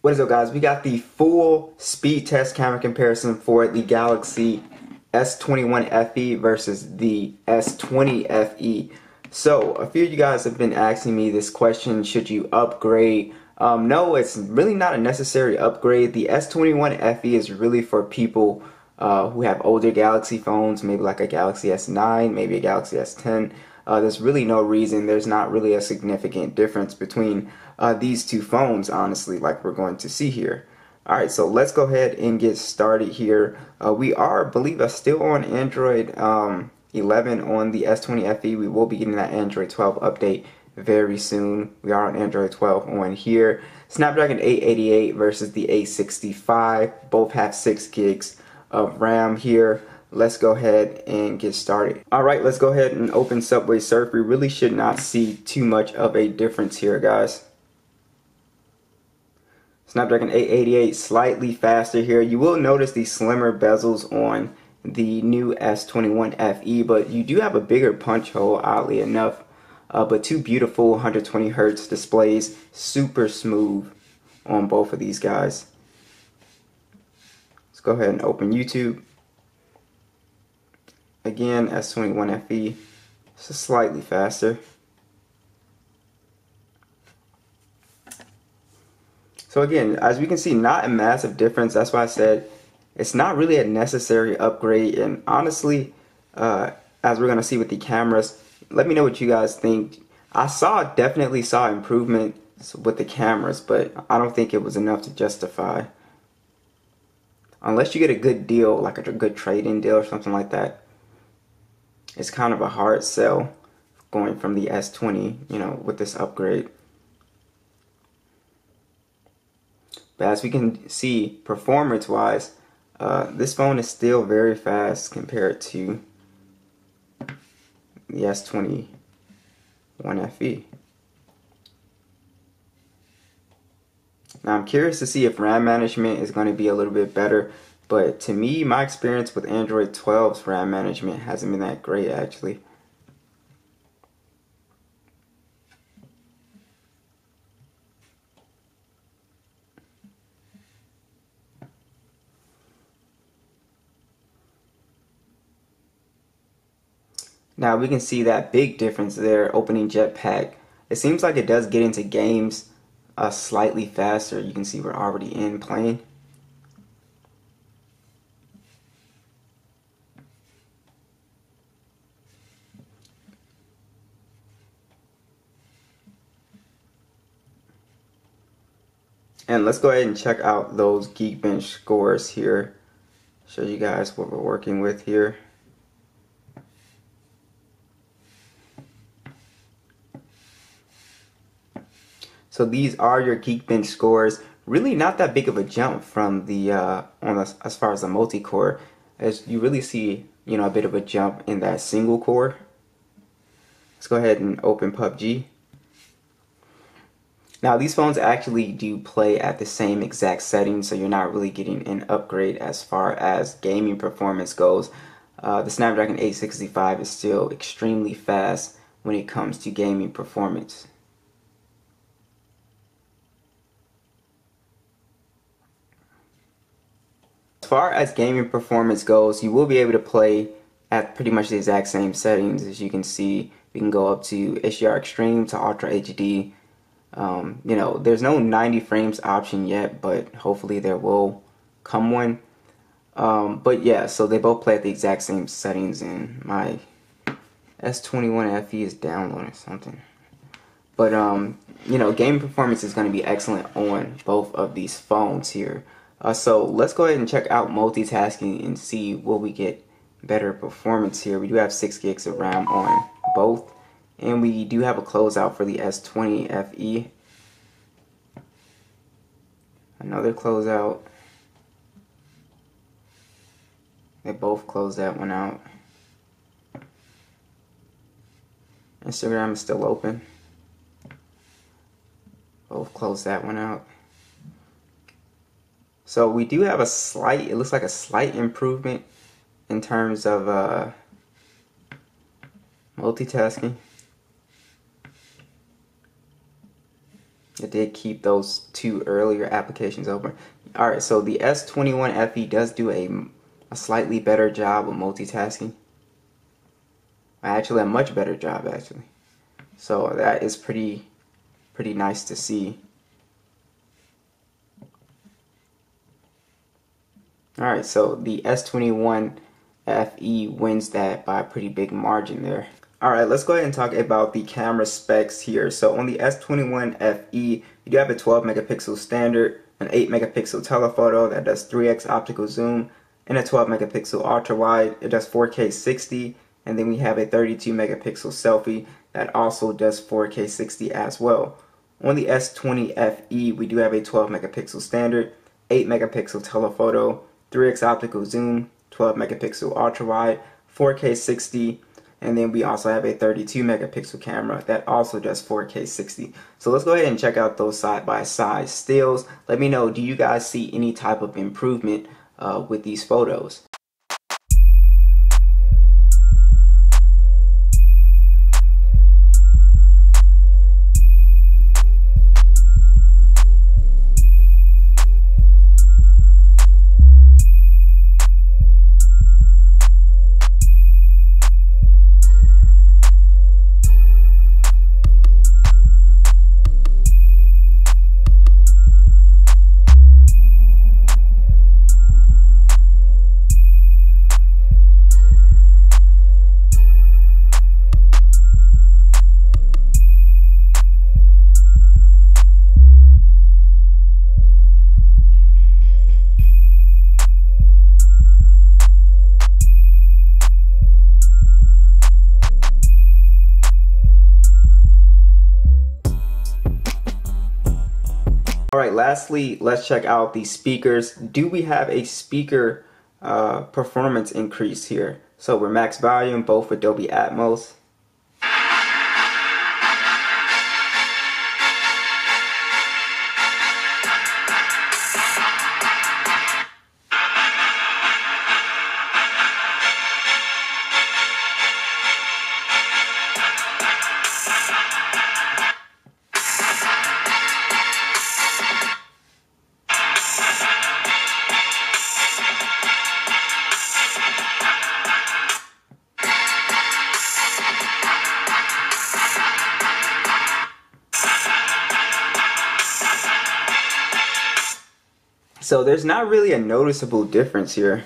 What is up, guys? We got the full speed test camera comparison for the Galaxy S21 FE versus the S20 FE. So a few of you guys have been asking me this question: should you upgrade? No, it's really not a necessary upgrade. The S21 FE is really for people who have older Galaxy phones, maybe like a Galaxy S9, maybe a Galaxy S10. There's really no reason. There's not really a significant difference between these two phones, honestly, like we're going to see here. Alright, so let's go ahead and get started here. We are, I believe, still on Android 11 on the S20 FE. We will be getting that Android 12 update very soon. We are on Android 12 on here. Snapdragon 888 versus the 865. Both have 6 gigs of RAM here. Let's go ahead and get started. Alright, let's go ahead and open Subway Surf. We really should not see too much of a difference here, guys. Snapdragon 888, slightly faster here. You will notice the slimmer bezels on the new S21 FE, but you do have a bigger punch hole, oddly enough. But two beautiful 120 Hz displays, super smooth on both of these guys. Let's go ahead and open YouTube. Again, S21 FE, just slightly faster. So again, as we can see, not a massive difference. That's why I said it's not really a necessary upgrade. And honestly, as we're going to see with the cameras, let me know what you guys think. I definitely saw improvements with the cameras, but I don't think it was enough to justify. Unless you get a good deal, like a good trade-in deal or something like that. It's kind of a hard sell going from the S20, you know, with this upgrade. But as we can see, performance-wise, this phone is still very fast compared to the S21 FE. Now I'm curious to see if RAM management is going to be a little bit better, but to me, my experience with Android 12's RAM management hasn't been that great, actually. Now we can see that big difference there, opening Jetpack. It seems like it does get into games slightly faster. You can see we're already in playing. And let's go ahead and check out those Geekbench scores here. Show you guys what we're working with here. So these are your Geekbench scores. Really not that big of a jump from the as far as the multi-core, as you really see, you know, a bit of a jump in that single core. Let's go ahead and open PUBG. Now these phones actually do play at the same exact settings, so you're not really getting an upgrade as far as gaming performance goes. The Snapdragon 865 is still extremely fast when it comes to gaming performance. As far as gaming performance goes, you will be able to play at pretty much the exact same settings. As you can see, we can go up to HDR Extreme to Ultra HD. You know, there's no 90 frames option yet, but hopefully there will come one. But yeah, so they both play at the exact same settings, and my S21 FE is downloading something. But you know, game performance is going to be excellent on both of these phones here. So let's go ahead and check out multitasking and see will we get better performance here. We do have 6 gigs of RAM on both. And we do have a closeout for the S20 FE. Another closeout. They both closed that one out. Instagram is still open. Both closed that one out. So we do have a slight, it looks like a slight improvement in terms of multitasking. It did keep those two earlier applications open. Alright, so the S21 FE does do a slightly better job of multitasking. Actually, a much better job, actually. So that is pretty nice to see. Alright, so the S21 FE wins that by a pretty big margin there. Alright, let's go ahead and talk about the camera specs here. So on the S21 FE, you do have a 12 megapixel standard, an 8 megapixel telephoto that does 3x optical zoom, and a 12 megapixel ultra wide. It does 4K 60, and then we have a 32 megapixel selfie that also does 4K 60 as well. On the S20 FE, we do have a 12 megapixel standard, 8 megapixel telephoto, 3x optical zoom, 12 megapixel ultra wide, 4K 60, and then we also have a 32 megapixel camera that also does 4K 60. So let's go ahead and check out those side by side stills. Let me know, do you guys see any type of improvement with these photos? Alright, lastly, let's check out the speakers. Do we have a speaker performance increase here? So we're max volume, both with Dolby Atmos. So there's not really a noticeable difference here.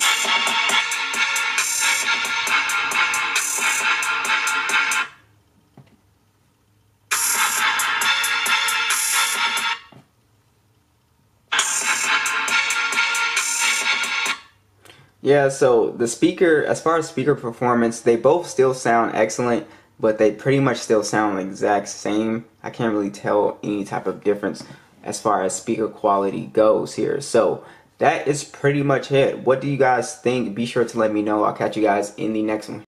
Yeah, so the speaker, as far as speaker performance, they both still sound excellent, but they pretty much still sound the exact same. I can't really tell any type of difference as far as speaker quality goes here. So that is pretty much it. What do you guys think? Be sure to let me know. I'll catch you guys in the next one.